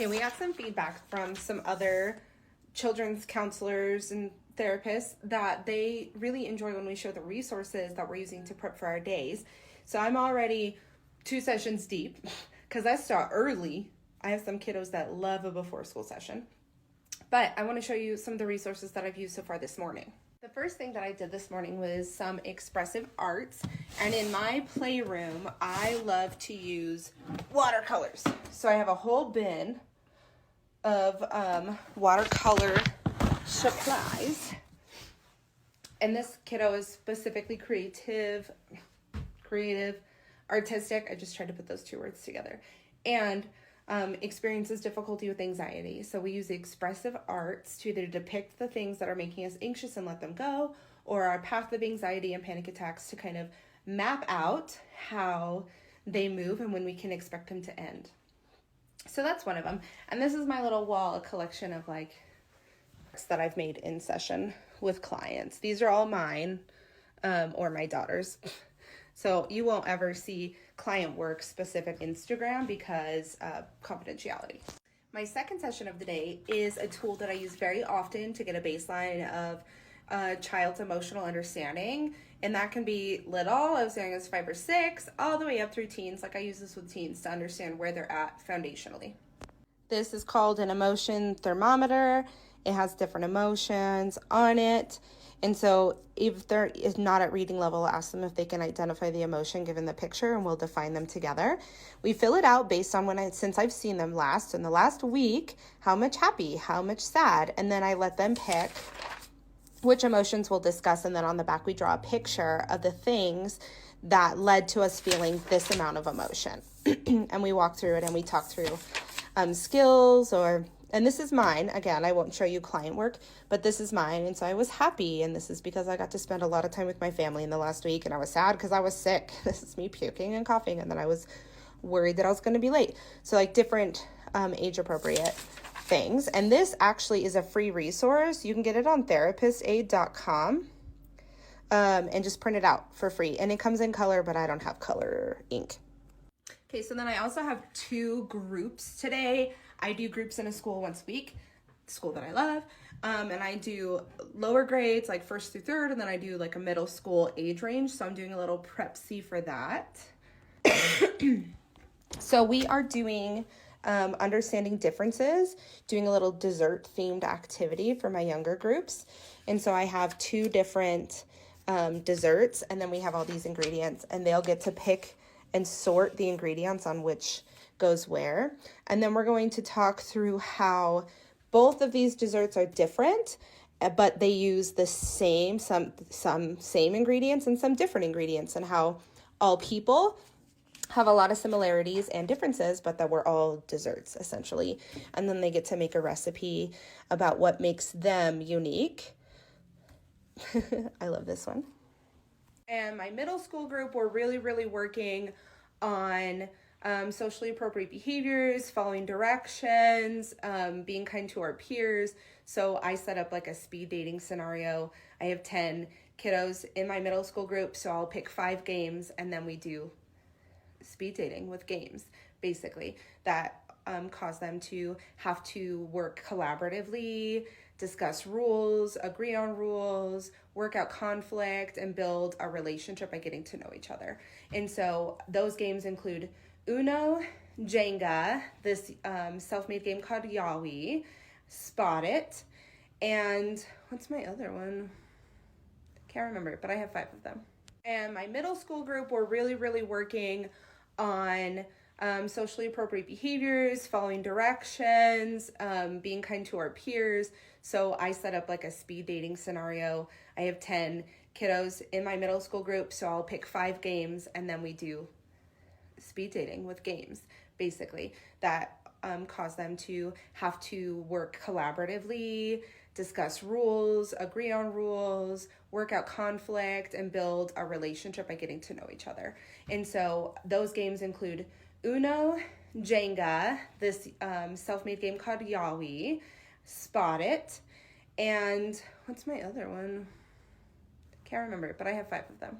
Okay, we got some feedback from some other children's counselors and therapists that they really enjoy when we show the resources that we're using to prep for our days. So I'm already 2 sessions deep because I start early. I have some kiddos that love a before school session. But I want to show you some of the resources that I've used so far this morning. The first thing that I did this morning was some expressive arts. And in my playroom, I love to use watercolors. So I have a whole bin of watercolor supplies. And this kiddo is specifically creative, artistic. I just tried to put those 2 words together. And experiences difficulty with anxiety. So we use expressive arts to either depict the things that are making us anxious and let them go, or our path of anxiety and panic attacks to kind of map out how they move and when we can expect them to end. So that's one of them. And this is my little wall collection of like that I've made in session with clients. These are all mine or my daughter's. So you won't ever see client work specific Instagram because confidentiality. My second session of the day is a tool that I use very often to get a baseline of a child's emotional understanding. And that can be little, I was saying as 5 or 6, all the way up through teens. Like I use this with teens to understand where they're at foundationally. This is called an emotion thermometer. It has different emotions on it. And so if they're not at reading level, ask them if they can identify the emotion given the picture, and we'll define them together. We fill it out based on since I've seen them last. In the last week, how much happy, how much sad, and then I let them pick which emotions we'll discuss, and then on the back we draw a picture of the things that led to us feeling this amount of emotion. And we walk through it and we talk through skills and this is mine. Again, I won't show you client work, but this is mine. And so I was happy, and this is because I got to spend a lot of time with my family in the last week, and I was sad because I was sick. This is me puking and coughing, and then I was worried that I was going to be late. So like different age-appropriate things. And this actually is a free resource. You can get it on therapistaid.com and just print it out for free. And it comes in color, but I don't have color ink. Okay, so then I also have 2 groups today. I do groups in a school once a week, school that I love, and I do lower grades, like 1st through 3rd, and then I do like a middle school age range, so I'm doing a little prep C for that. So we are doing understanding differences, doing a little dessert-themed activity for my younger groups, and so I have 2 different desserts, and then we have all these ingredients, and they'll get to pick and sort the ingredients on which goes where. And then we're going to talk through how both of these desserts are different, but they use the same, some same ingredients and some different ingredients, and how all people have a lot of similarities and differences, but that we're all desserts essentially. And then they get to make a recipe about what makes them unique. I love this one. And my middle school group, we're really working on socially appropriate behaviors, following directions, being kind to our peers. So I set up like a speed dating scenario. I have 10 kiddos in my middle school group, so I'll pick 5 games, and then we do speed dating with games, basically, that cause them to have to work collaboratively, discuss rules, agree on rules, work out conflict, and build a relationship by getting to know each other. And so those games include Uno, Jenga, this self-made game called Yaoi, Spot It, and what's my other one? Can't remember it, but I have 5 of them. And my middle school group, we're really working on socially appropriate behaviors, following directions, being kind to our peers. So I set up like a speed dating scenario. I have 10 kiddos in my middle school group, so I'll pick 5 games, and then we do speed dating with games, basically, that cause them to have to work collaboratively, discuss rules, agree on rules, work out conflict, and build a relationship by getting to know each other. And so those games include Uno, Jenga, this self-made game called Yaoi, Spot It, and what's my other one? Can't remember it, but I have 5 of them.